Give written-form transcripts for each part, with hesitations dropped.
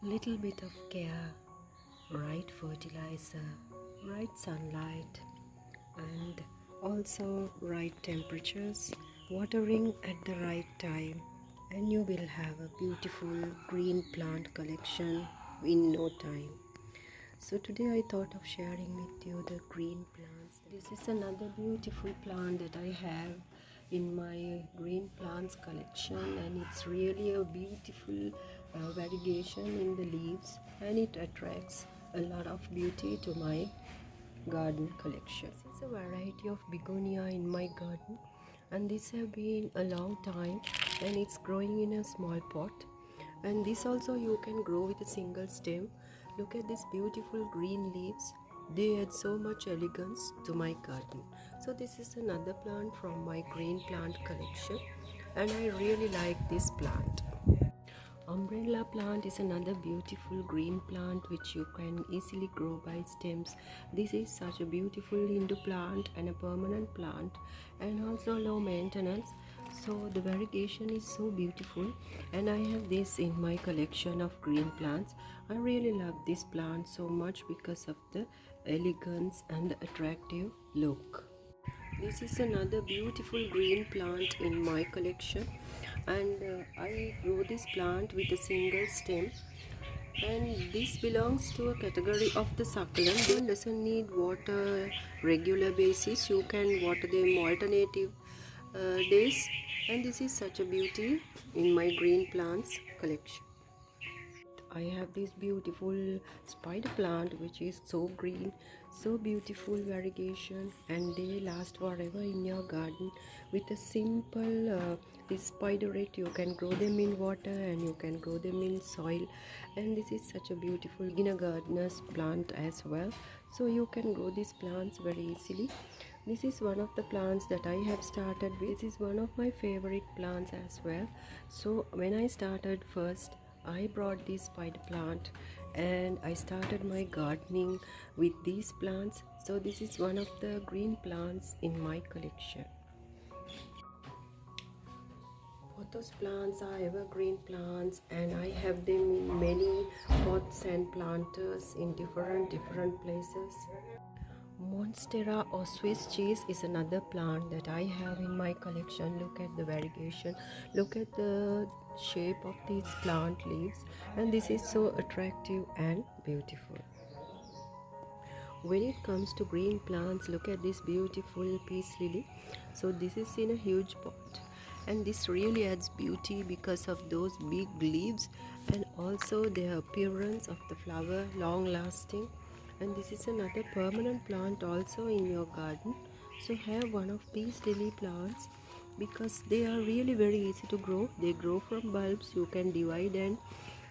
Little bit of care, right fertilizer, right sunlight, and also right temperatures, watering at the right time, and you will have a beautiful green plant collection in no time. So today I thought of sharing with you the green plants. This is another beautiful plant that I have in my green plants collection, and it's really a beautiful variegation in the leaves, and it attracts a lot of beauty to my garden collection. This is a variety of begonia in my garden, and this have been a long time, and it's growing in a small pot. And this also you can grow with a single stem. Look at these beautiful green leaves. They add so much elegance to my garden. So this is another plant from my green plant collection, and I really like this plant. Umbrella plant is another beautiful green plant which you can easily grow by stems. This is such a beautiful indoor plant and a permanent plant, and also low maintenance. So the variegation is so beautiful, and I have this in my collection of green plants. I really love this plant so much because of the elegance and the attractive look. This is another beautiful green plant in my collection, and I grow this plant with a single stem, and this belongs to a category of the succulent. It doesn't need water regular basis. You can water them alternative days, and this is such a beauty in my green plants collection. I have this beautiful spider plant which is so green, so beautiful variegation, and they last forever in your garden. With a simple this spiderette, you can grow them in water and you can grow them in soil, and this is such a beautiful beginner gardener's plant as well. So you can grow these plants very easily. This is one of the plants that I have started with. This is one of my favorite plants as well. So when I started first, I brought this spider plant and I started my gardening with these plants. So this is one of the green plants in my collection. Those plants are evergreen plants, and I have them in many pots and planters in different places. Monstera or Swiss cheese is another plant that I have in my collection. Look at the variegation, look at the shape of these plant leaves, and this is so attractive and beautiful. When it comes to green plants, look at this beautiful peace lily. So this is in a huge pot, and this really adds beauty because of those big leaves and also the appearance of the flower, long lasting. And this is another permanent plant also in your garden. So have one of these lily plants because they are really very easy to grow. They grow from bulbs. You can divide and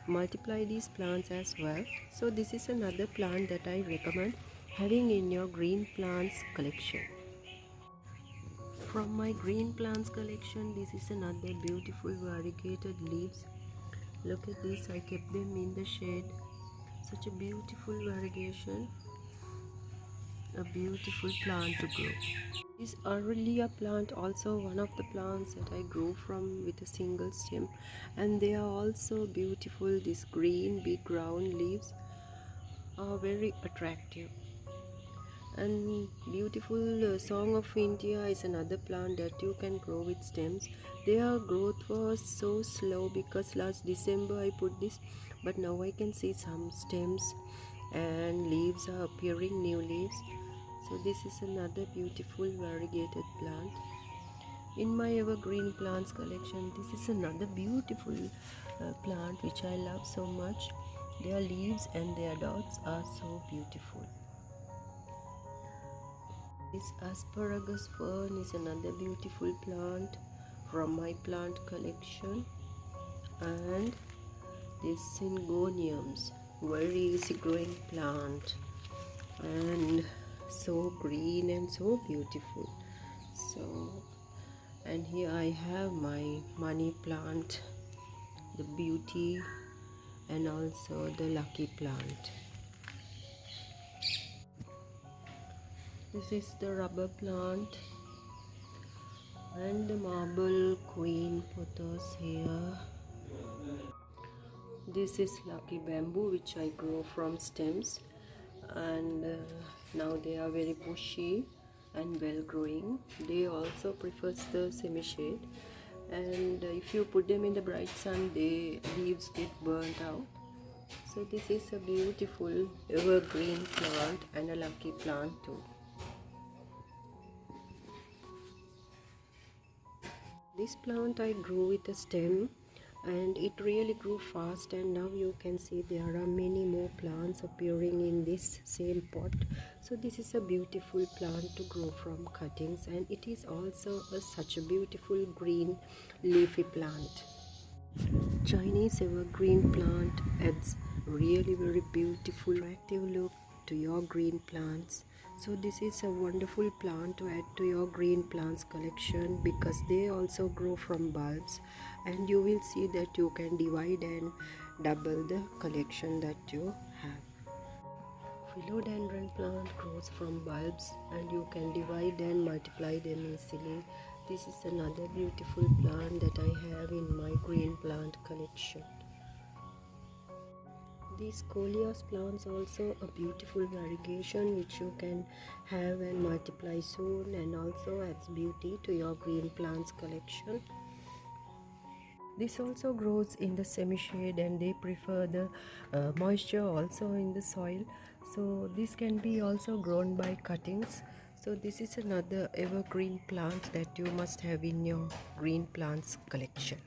multiply these plants as well. So this is another plant that I recommend having in your green plants collection. From my green plants collection, this is another beautiful variegated leaves. Look at this, I kept them in the shade. Such a beautiful variegation, a beautiful plant to grow. This Aurelia plant also one of the plants that I grow from with a single stem, and they are also beautiful. These green big round leaves are very attractive. And beautiful Song of India is another plant that you can grow with stems. Their growth was so slow because last December I put this, but now I can see some stems and leaves are appearing, new leaves. So this is another beautiful variegated plant in my evergreen plants collection. This is another beautiful plant which I love so much. Their leaves and their dots are so beautiful. This Asparagus fern is another beautiful plant from my plant collection, and this Syngoniums, very easy growing plant and so green and so beautiful. So, and here I have my money plant, the beauty, and also the lucky plant. This is the rubber plant and the marble queen pothos here. This is lucky bamboo which I grow from stems, and now they are very bushy and well growing. They also prefers the semi-shade, and if you put them in the bright sun, the leaves get burnt out. So this is a beautiful evergreen plant and a lucky plant too. This plant I grew with a stem, and it really grew fast, and now you can see there are many more plants appearing in this same pot. So this is a beautiful plant to grow from cuttings, and it is also such a beautiful green leafy plant. Chinese evergreen plant adds really very beautiful attractive look to your green plants. So this is a wonderful plant to add to your green plants collection, because they also grow from bulbs, and you will see that you can divide and double the collection that you have. Philodendron plant grows from bulbs, and you can divide and multiply them easily. This is another beautiful plant that I have in my green plant collection. These coleus plants also a beautiful variegation which you can have and multiply soon, and also adds beauty to your green plants collection. This also grows in the semi-shade, and they prefer the moisture also in the soil. So this can be also grown by cuttings. So this is another evergreen plant that you must have in your green plants collection.